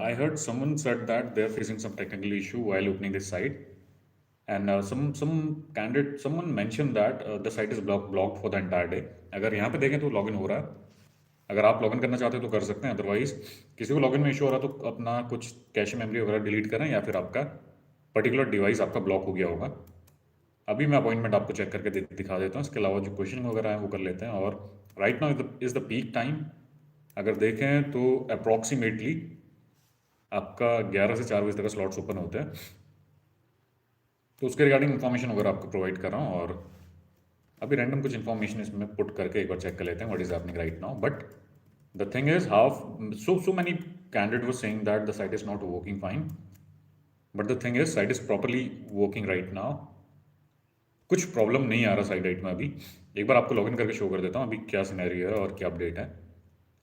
I heard someone said that they're facing some technical issue while opening this site, and someone mentioned that the site is blocked for the entire day. अगर यहाँ पे देखें तो login हो रहा है, अगर आप लॉगिन करना चाहते हो तो कर सकते हैं, अदरवाइज किसी को लॉगिन में इशू हो रहा है तो अपना कुछ कैश मेमोरी वगैरह डिलीट करें या फिर आपका पर्टिकुलर डिवाइस आपका ब्लॉक हो गया होगा। अभी मैं अपॉइंटमेंट आपको चेक करके दिखा देता हूँ। इसके अलावा जो क्वेश्चन वगैरह है वो कर लेते हैं। और right now is the peak time. अगर देखें तो अप्रॉक्सीमेटली आपका 11 से 4 बजे तक स्लॉट्स ओपन होते हैं, तो उसके रिगार्डिंग इन्फॉर्मेशन वगैरह आपको प्रोवाइड कर रहा हूँ। और अभी रैंडम कुछ इन्फॉर्मेशन इसमें पुट करके एक बार चेक कर लेते हैं what is happening right now. But the thing is how so many candidate was saying that the site is not working fine, but the thing is site is properly working right now. कुछ problem नहीं आ रहा site right में अभी। एक बार आपको login करके show कर देता हूँ अभी क्या सिनेरियो है और क्या अपडेट है।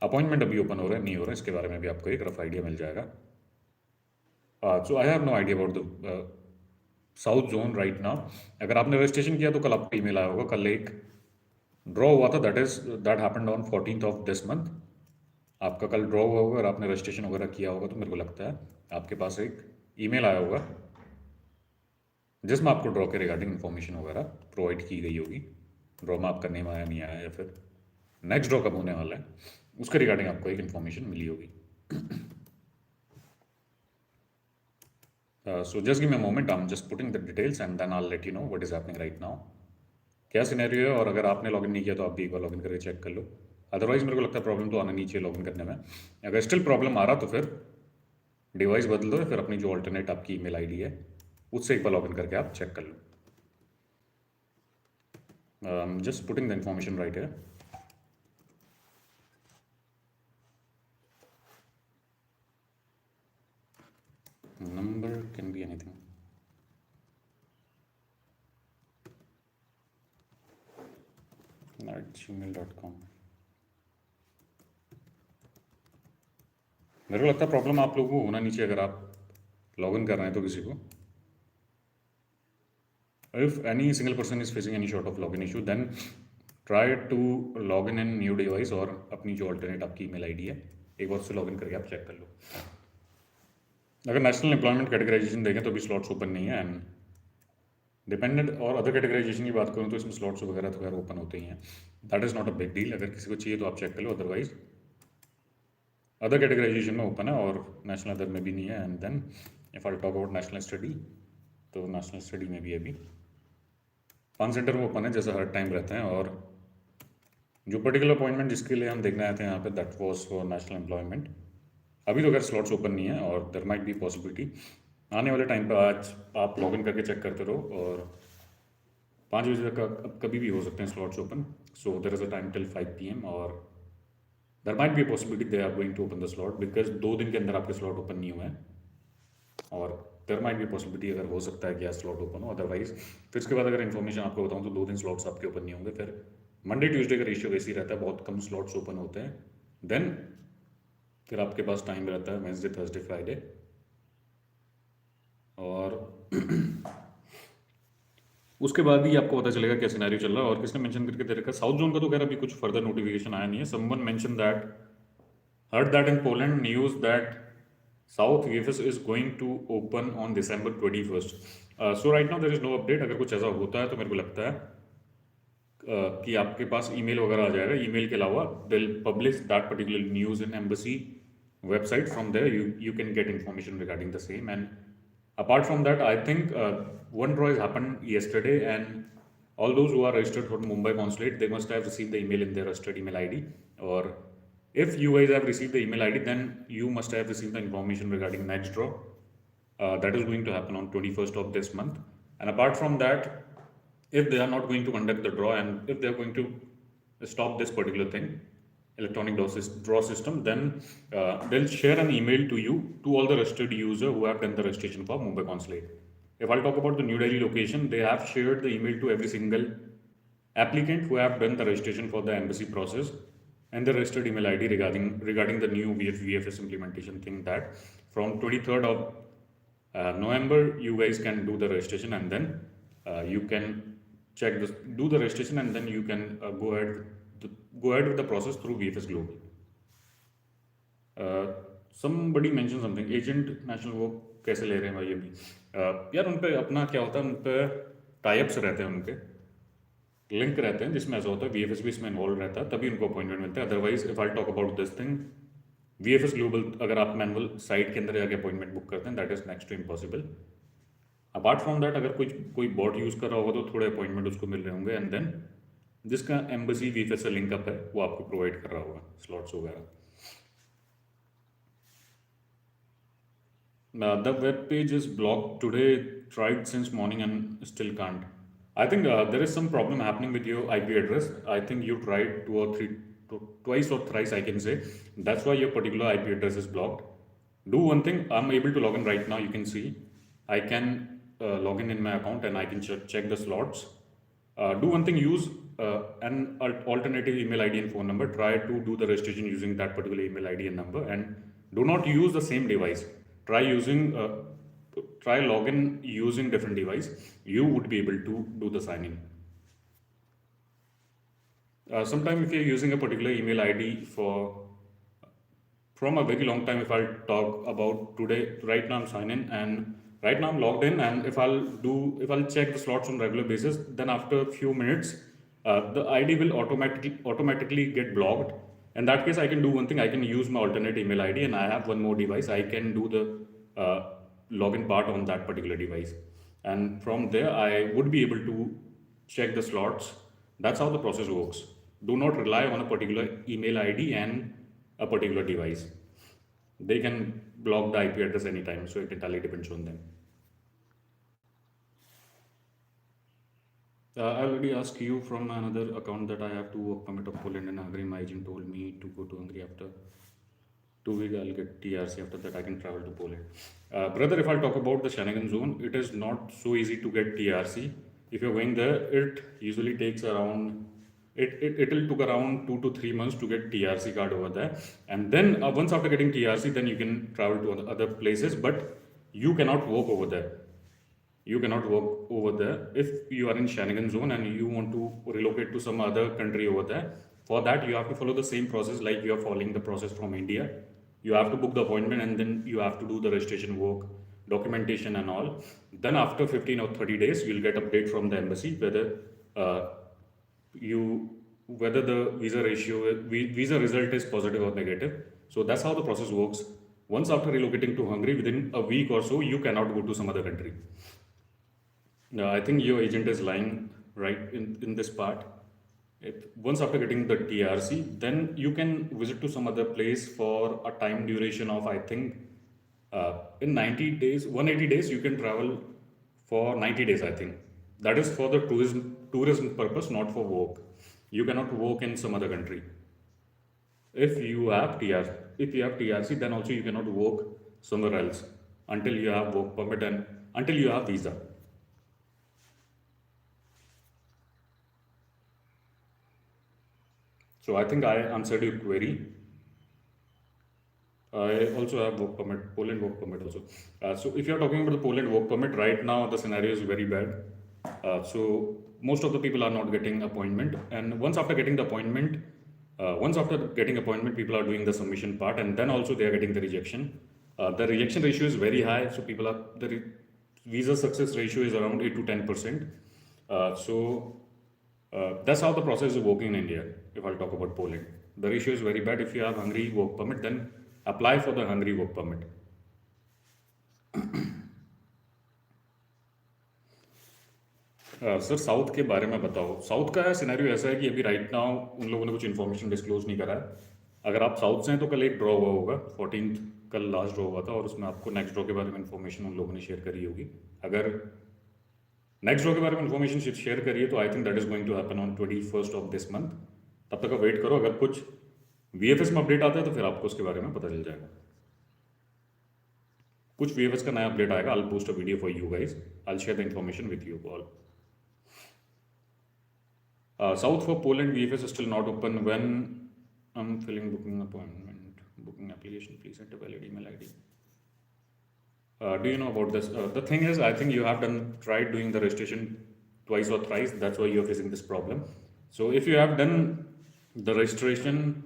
अपॉइंटमेंट अभी ओपन हो रहा है नहीं हो रहा है, इसके बारे में भी आपको एक रफ आइडिया मिल जाएगा। So I have no idea about the south zone right now. अगर आपने रजिस्ट्रेशन किया तो कल आपको ईमेल आया होगा। कल एक ड्रॉ हुआ था, that happened on 14th of this month. आपका कल ड्रॉ हुआ होगा, अगर आपने रजिस्ट्रेशन वगैरह किया होगा तो मेरे को लगता है आपके पास एक ईमेल आया होगा जिसमें आपको ड्रॉ के रिगार्डिंग इन्फॉर्मेशन वगैरह प्रोवाइड की गई होगी। ड्रॉ में आपका नेम आया नहीं आया या फिर नेक्स्ट ड्रॉ कब होने वाला है उसके रिगार्डिंग आपको एक इन्फॉर्मेशन मिली होगी। So just give me a moment, I'm just putting the details and then I'll let you know what is happening right now, क्या सिनेरियो है। और अगर आपने लॉगिन नहीं किया तो आप भी एक बार लॉगिन करके चेक कर लो। अदरवाइज मेरे को लगता है प्रॉब्लम तो आना नहीं चाहिए लॉगिन करने में। अगर स्टिल प्रॉब्लम आ रहा तो फिर डिवाइस बदल दो या फिर अपनी जो ऑल्टरनेट आपकी ईमेल आईडी है उससे एक बार लॉगिन करके आप चेक कर लो। Just putting the information right है। Number can be anything. @gmail.com। मेरे को लगता है प्रॉब्लम आप लोगों को होना नहीं चाहिए अगर आप लॉगिन कर रहे हैं तो किसी को। If any single person is facing any sort of login issue, then try to log in new device और अपनी जो alternate आपकी email ID है एक बार उससे लॉगिन करके आप चेक कर लो। अगर नेशनल एम्प्लॉयमेंट कैटेगराइजेशन देखें तो अभी स्लॉट्स ओपन नहीं है। एंड डिपेंडेंट और अदर कैटेगराइजेशन की बात करूँ तो इसमें स्लॉट्स वगैरह तो खैर ओपन होते ही हैं। That is not a big deal. अगर किसी को चाहिए तो आप चेक कर लो, अदरवाइज अदर कैटेगराइजेशन में ओपन है और नेशनल अदर में भी नहीं है। And then if I talk about national study तो नेशनल स्टडी में भी अभी 5 सेंटर में ओपन है जैसा हर टाइम रहता है। और जो पर्टिकुलर अपॉइंटमेंट जिसके लिए हम देखने आए थे यहाँ पे that was for national employment. अभी तो अगर स्लॉट्स ओपन नहीं है और देयर माइट बी पॉसिबिलिटी आने वाले टाइम पे आज आप लॉगिन करके चेक करते रहो और 5 बजे तक कभी भी हो सकते हैं slots open. So there is a time till 5 PM और there might be a possibility they are going to open the slot because 2 दिन के अंदर आपके स्लॉट ओपन नहीं हुए हैं। और देयर माइट बी पॉसिबिलिटी अगर हो सकता है कि आज स्लॉट ओपन हो, अदरवाइज फिर उसके बाद अगर इन्फॉर्मेशन आपको बताऊँ तो 2 दिन स्लॉट्स आपके ओपन नहीं होंगे। फिर मंडे ट्यूसडे का रेशियो वैसे ही रहता है, बहुत कम स्लॉट्स ओपन होते हैं। देन फिर आपके पास टाइम रहता है वेंसडे थर्सडे फ्राइडे। और उसके बाद ही आपको पता चलेगा क्या सिनेरियो चल रहा है। और किसने मेंशन करके दे रखा है साउथ जोन का, तो खैर अभी कुछ फर्दर नोटिफिकेशन आया नहीं है। Someone mention that heard that in Poland news that South VFS is going to open on December 21st. So right now there is no update। अगर कुछ ऐसा होता है तो मेरे को लगता है कि आपके पास ईमेल वगैरह आ जाएगा। ईमेल के अलावा they'll publish that particular news in embassy website. From there you can get information regarding the same। And apart from that I think one draw has happened yesterday and all those who are registered for Mumbai consulate they must have received the email in their registered email ID। or if you guys have received the email ID then you must have received the information regarding next draw that is going to happen on 21st of this month। and apart from that if they are not going to conduct the draw and if they are going to stop this particular thing electronic draw system, then they'll share an email to you to all the registered user who have done the registration for Mumbai consulate। if I'll talk about the New Delhi location, they have shared the email to every single applicant who have done the registration for the embassy process and the registered email ID regarding the new VFS implementation thing, that from 23rd of November you guys can do the registration and then you can check this, do the registration and then you can go ahead with the process through VFS Global। somebody mentioned something, agent national वो कैसे ले रहे हैं भाई अभी? यार उन पे अपना क्या होता है, उन पे टाइप्स रहते हैं, उनके लिंक रहते हैं, जिसमें ऐसा होता है VFS भी इसमें इन्वॉल्व रहता है, तभी उनको अपॉइंटमेंट मिलता है। Otherwise if I talk about this thing, VFS global अगर आप मैनुअल साइट के अंदर जाके अपॉइंटमेंट बुक करते हैं, that is next to impossible. Apart from that, अगर कोई बॉट यूज़ कर रहा होगा तो थोड़े अपॉइंटमेंट उसको मिल रहे होंगे, एंड देन जिसका एम्बेसी VFS से लिंकअप है वो आपको प्रोवाइड कर रहा होगा स्लॉट्स वगैरह। The web page is blocked today. Tried since morning and still can't. I think there is some problem happening with your IP address. I think you tried twice or thrice, I can say. That's why your particular IP address is blocked. Do one thing. I'm able to log in right now. You can see I can log in my account and I can check the slots. Do one thing. Use an alternative email ID and phone number. Try to do the registration using that particular email ID and number, and do not use the same device. Try login using different device. You would be able to do the sign in. Sometime if you're using a particular email ID from a very long time, if I'll talk about today, right now I'm signing in and right now I'm logged in, and if I'll check the slots on regular basis, then after a few minutes the ID will automatically get blocked. In that case, I can do one thing. I can use my alternate email ID, and I have one more device. I can do the login part on that particular device, and from there I would be able to check the slots. That's how the process works. Do not rely on a particular email ID and a particular device. They can block the IP address anytime, so it entirely depends on them. I already asked you from another account that I have to work permit of Poland and Hungary. My agent told me to go to Hungary after 2 weeks. I'll get TRC. After that, I can travel to Poland. Brother, if I'll talk about the Schengen zone, it is not so easy to get TRC. If you're going there, it usually takes around it'll took around 2 to 3 months to get TRC card over there, and then once after getting TRC, then you can travel to other places, but you cannot work over there. You cannot work over there if you are in Schengen zone and you want to relocate to some other country over there. For that, you have to follow the same process like you are following the process from India. You have to book the appointment, and then you have to do the registration work, documentation and all. Then after 15 or 30 days, you'll get update from the embassy whether the visa result is positive or negative. So that's how the process works. Once after relocating to Hungary, within a week or so, you cannot go to some other country. I think your agent is lying right in this part. Once after getting the TRC, then you can visit to some other place for a time duration of, I think, in 90 days, 180 days, you can travel for 90 days, I think. That is for the tourism purpose, not for work. You cannot work in some other country. If you have TRC, then also you cannot work somewhere else until you have work permit and until you have visa. So I think I answered your query. I also have work permit, Poland work permit also. So if you're talking about the Poland work permit, right now the scenario is very bad. So most of the people are not getting appointment, and once after getting appointment, people are doing the submission part, and then also they are getting the rejection. The rejection ratio is very high, so visa success ratio is around 8 to 10%. That's how the process is working in India. If I'll talk about Poland, the ratio is very bad. If you have Hungary work permit, then apply for the Hungary work permit. Sir south के बारे में बताओ। South का scenario ऐसा है कि अभी right now उन लोगों ने कुछ इन्फॉर्मेशन डिस्क्लोज नहीं करा है। अगर आप साउथ से हैं तो कल एक ड्रॉ हुआ होगा, 14th कल लास्ट ड्रॉ हुआ था, और उसमें आपको नेक्स्ट ड्रॉ के बारे में इन्फॉर्मेशन उन लोगों ने शेयर करी होगी। अगर नेक्स्ट ड्रॉ के बारे में इन्फॉर्मेशन शेयर करिए तो I think that is going to happen on 21st of this month. तब तक आप वेट करो, अगर कुछ VFS में अपडेट आता है तो फिर आपको उसके बारे में पता चल जाएगा। कुछ VFS का नया अपडेट आएगा, I'll post a video for you guys. I'll share the information with you all. South for Poland VFS is still not open. When I'm filling booking application, please enter valid email ID. Do you know about this? The thing is, I think you have tried doing the registration twice or thrice. That's why you're facing this problem. So if you have done the registration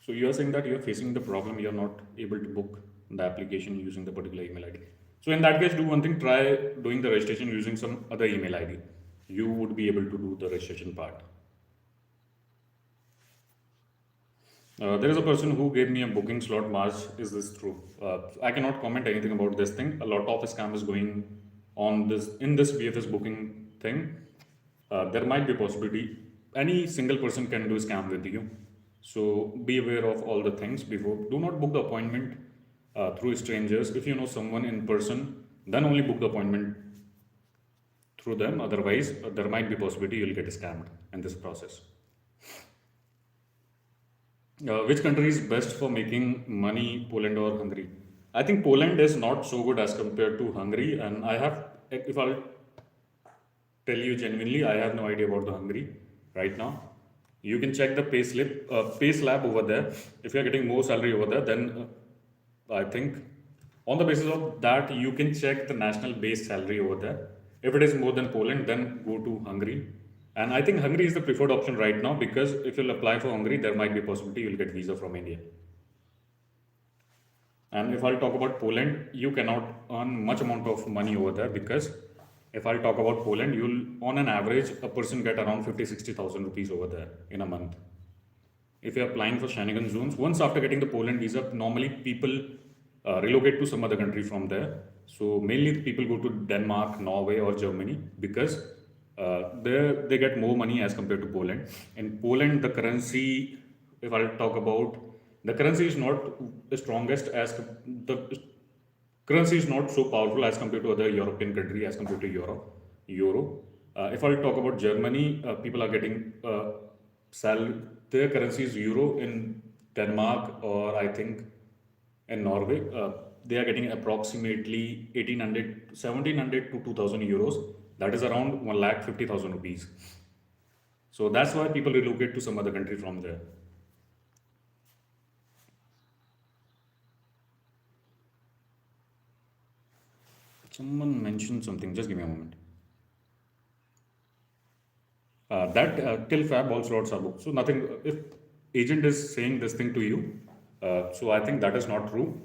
So you are saying that you are facing the problem, you are not able to book the application using the particular email ID. So in that case, do one thing, try doing the registration using some other email ID. You would be able to do the registration part. There is a person who gave me a booking slot March. Is this true? I cannot comment anything about this thing. A lot of scam is going on this in this VFS booking thing. There might be a possibility any single person can do scam with you. So be aware of all the things before. Do not book the appointment through strangers. If you know someone in person, then only book the appointment through them. Otherwise, there might be a possibility you'll get scammed in this process. Which country is best for making money, Poland or Hungary? I think Poland is not so good as compared to Hungary, and if I'll tell you genuinely, I have no idea about the Hungary right now. You can check the pay slab over there. If you are getting more salary over there, then I think on the basis of that, you can check the national base salary over there. If it is more than Poland, then go to Hungary. And I think Hungary is the preferred option right now because if you'll apply for Hungary, there might be a possibility you'll get visa from India. And if I'll talk about Poland, you cannot earn much amount of money over there because if I'll talk about Poland, you'll on an average a person get around 50-60,000 rupees over there in a month. If you're applying for Schengen zones, once after getting the Poland visa, normally people relocate to some other country from there. So mainly people go to Denmark, Norway, or Germany because they get more money as compared to Poland. In Poland, the currency, if I'll talk about, the currency is not the strongest as the currency is not so powerful as compared to other European country as compared to Euro. If I'll talk about Germany, people are getting their currency is Euro. In Denmark or I think in Norway, they are getting approximately 1700 to 2000 euros. That is around 1,50,000 rupees. So that's why people relocate to some other country from there. Someone mentioned something. Just give me a moment. That till Fab all slots are booked. So nothing. If agent is saying this thing to you, so I think that is not true.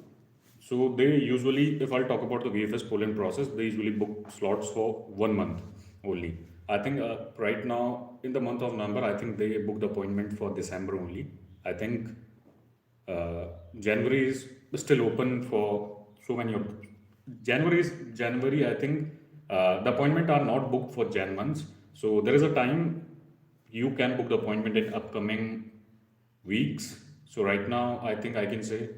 So they usually, if I'll talk about the VFS Poland process, they usually book slots for 1 month only. I think right now in the month of November, I think they booked the appointment for December only. I think January is still open for so many of January. I think the appointment are not booked for Jan months. So there is a time you can book the appointment in upcoming weeks. So right now, I think I can say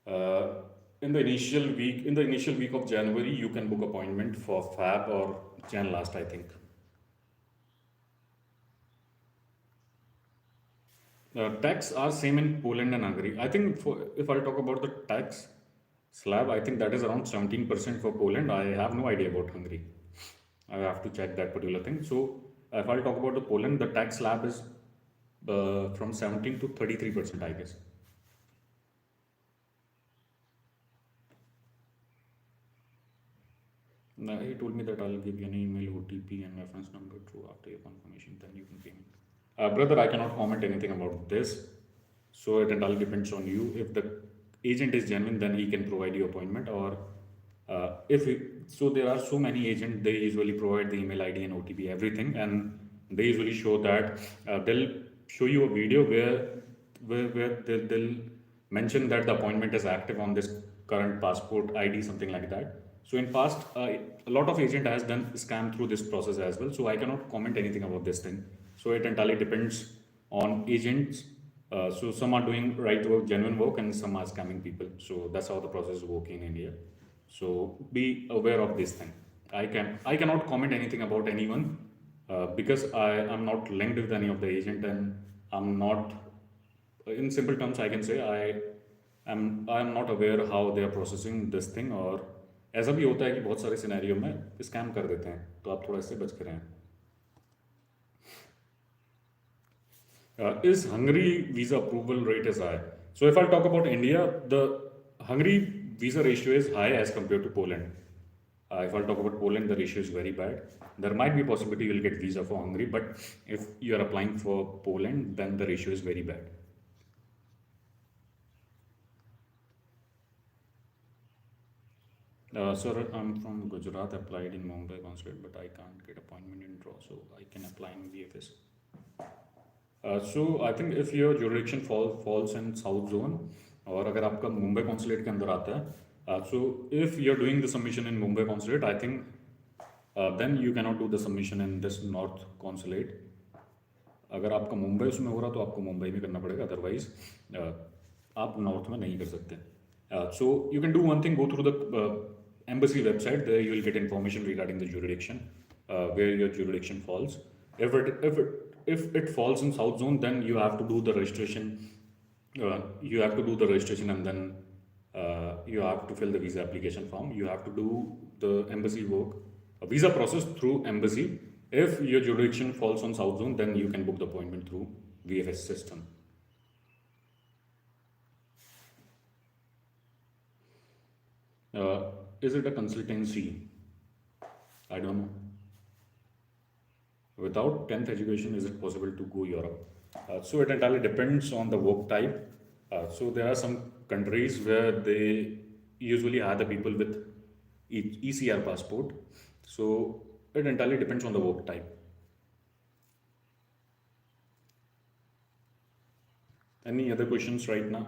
in the initial week of January, you can book appointment for Fab or Jan last, I think. Tax are same in Poland and Hungary. I think if I talk about the tax slab, I think that is around 17% for Poland. I have no idea about Hungary. I have to check that particular thing. So if I'll talk about the Poland, the tax slab is from 17 to 33%, I guess. He told me that I'll give you an email, OTP, and reference number through after your confirmation. Then you can pay me. Brother, I cannot comment anything about this. So it all depends on you. If the agent is genuine, then he can provide you appointment. Or so there are so many agents. They usually provide the email ID and OTP, everything, and they usually show that they'll show you a video where they'll mention that the appointment is active on this current passport ID, something like that. So in past, a lot of agent has done scam through this process as well. So I cannot comment anything about this thing. So it entirely depends on agents. So some are doing right work, genuine work, and some are scamming people. So that's how the process is working in India. So be aware of this thing. I cannot comment anything about anyone because I am not linked with any of the agent, and I'm not. In simple terms, I can say I am not aware how they are processing this thing. और ऐसा भी होता है कि बहुत सारे scenario में scam कर देते हैं, तो आप थोड़ा इससे बच कर रहें. Is Hungary visa approval rate is high? So if I talk about India, the Hungary visa ratio is high as compared to Poland. If I talk about Poland, the ratio is very bad. There might be a possibility you will get visa for Hungary, but if you are applying for Poland, then the ratio is very bad. Sir, I'm from Gujarat, applied in Mumbai consulate, but I can't get appointment in draw, so I can apply in VFS. So I think if your jurisdiction falls in South Zone, और अगर आपका Mumbai consulate के अंदर आता है, so if you're doing the submission in Mumbai consulate, I think then you cannot do the submission in this North consulate. अगर आपका मुंबई उसमें हो रहा तो आपको मुंबई में करना पड़ेगा, अदरवाइज आप नॉर्थ में नहीं कर सकते. So you can do one thing, go through the embassy website. There you will get information regarding the jurisdiction, where your jurisdiction falls. If it falls in South Zone, then you have to do the registration. You have to do the registration, and then you have to fill the visa application form. You have to do the embassy work, a visa process through embassy. If your jurisdiction falls on South Zone, then you can book the appointment through VFS system. Is it a consultancy? I don't know. Without 10th education, is it possible to go Europe? So it entirely depends on the work type. So there are some countries where they usually hire the people with ECR passport. So it entirely depends on the work type. Any other questions right now?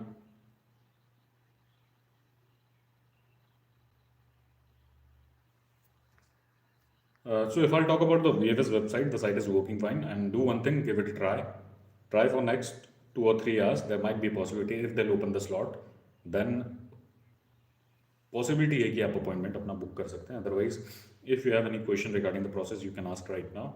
So if I'll talk about the VFS website, the site is working fine, and do one thing, give it a try. Try for next 2 or 3 hours. There might be a possibility if they'll open the slot, then possibility है कि आप appointment अपना book कर सकते हैं. Otherwise, if you have any question regarding the process, you can ask right now.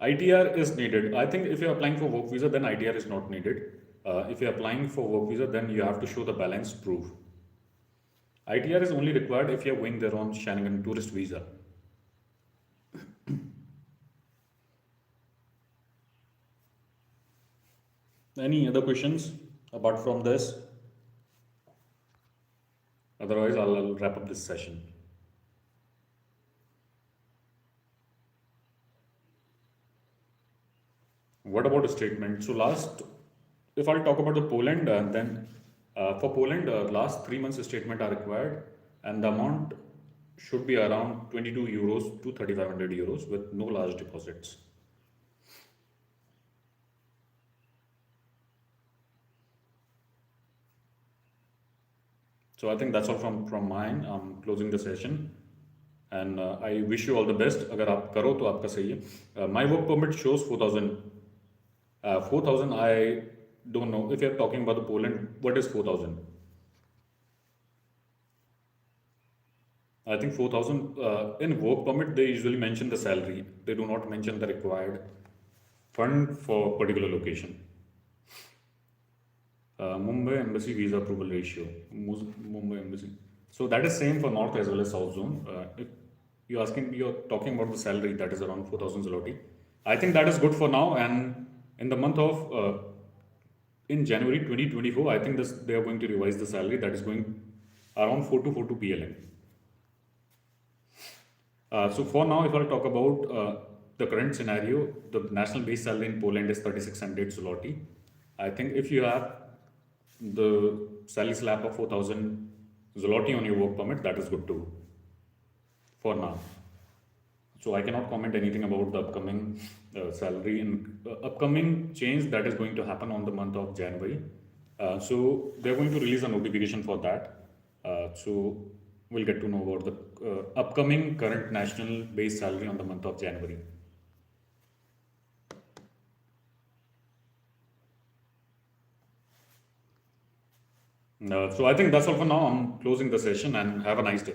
ITR is needed. I think if you're applying for work visa, then ITR is not needed. If you're applying for work visa, then you have to show the balance proof. ITR is only required if you're going there on Schengen tourist visa. Any other questions apart from this? Otherwise, I'll wrap up this session. What about the statement? So if I'll talk about the Poland, then for Poland, last 3 months statement are required, and the amount should be around 22 euros to 3,500 euros with no large deposits. So I think that's all from mine. I'm closing the session, and I wish you all the best. अगर आप करो तो आपका सही है. My work permit shows 4,000. 4,000, I don't know. If you're talking about the Poland, what is 4,000? I think 4,000 in work permit, they usually mention the salary. They do not mention the required fund for particular location. Mumbai Embassy visa approval ratio. Mumbai Embassy. So that is same for North as well as South Zone. If you're talking about the salary, that is around 4,000 zloty. I think that is good for now. And in the month of in January 2024, I think they are going to revise the salary. That is going around 4 to PLN. So for now, if I'll talk about the current scenario, the national base salary in Poland is 3,600 zloty. I think if you have the salary slab of 4,000 zloty on your work permit, that is good too for now. So I cannot comment anything about the upcoming salary and upcoming change that is going to happen on the month of January. So they're going to release a notification for that. So we'll get to know about the upcoming current national base salary on the month of January. So I think that's all for now. I'm closing the session, and have a nice day.